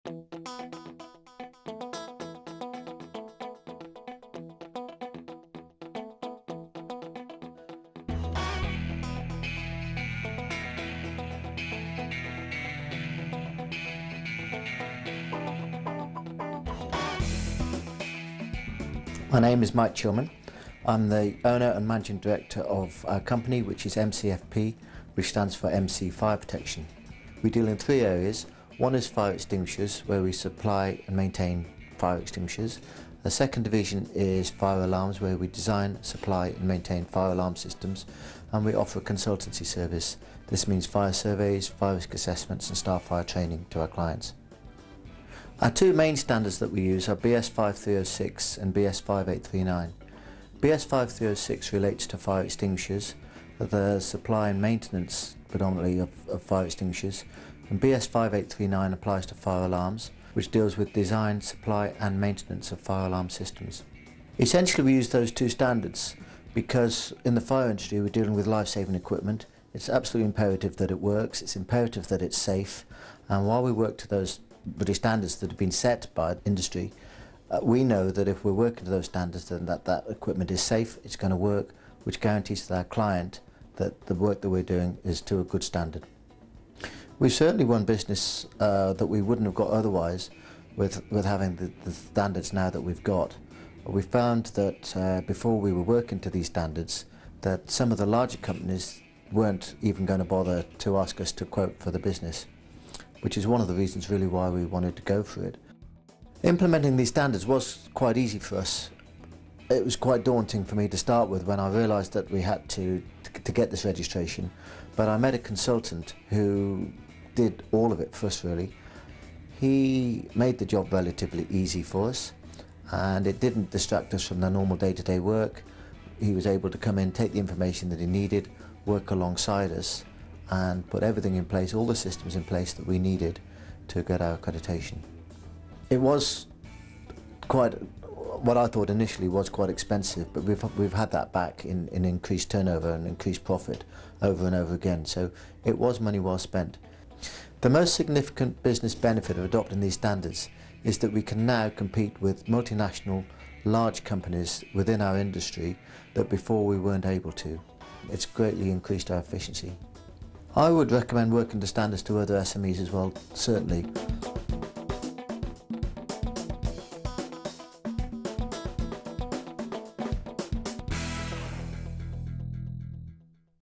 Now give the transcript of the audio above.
My name is Mike Chilman. I'm the owner and managing director of our company, which is MCFP, which stands for MC Fire Protection. We deal in three areas. One is fire extinguishers, where we supply and maintain fire extinguishers. The second division is fire alarms, where we design, supply and maintain fire alarm systems. And we offer a consultancy service. This means fire surveys, fire risk assessments and staff fire training to our clients. Our two main standards that we use are BS 5306 and BS 5839. BS 5306 relates to fire extinguishers, the supply and maintenance predominantly of fire extinguishers, and BS 5839 applies to fire alarms, which deals with design, supply and maintenance of fire alarm systems. Essentially we use those two standards because in the fire industry we're dealing with life-saving equipment. It's absolutely imperative that it works, it's imperative that it's safe, and while we work to those British standards that have been set by industry, we know that if we're working to those standards, then that equipment is safe, it's going to work, which guarantees to our client that the work that we're doing is to a good standard. We've certainly won business that we wouldn't have got otherwise with having the standards now that we've got. We found that before we were working to these standards, that some of the larger companies weren't even going to bother to ask us to quote for the business, which is one of the reasons really why we wanted to go for it. Implementing these standards was quite easy for us. It was quite daunting for me to start with when I realised that we had to get this registration, but I met a consultant who did all of it for us really. He made the job relatively easy for us and it didn't distract us from the normal day-to-day work. He was able to come in, take the information that he needed, work alongside us and put everything in place, all the systems in place that we needed to get our accreditation. It was quite, what I thought initially was quite expensive, but we've had that back in increased turnover and increased profit over and over again, so it was money well spent. The most significant business benefit of adopting these standards is that we can now compete with multinational large companies within our industry that before we weren't able to. It's greatly increased our efficiency. I would recommend working to standards to other SMEs as well, certainly.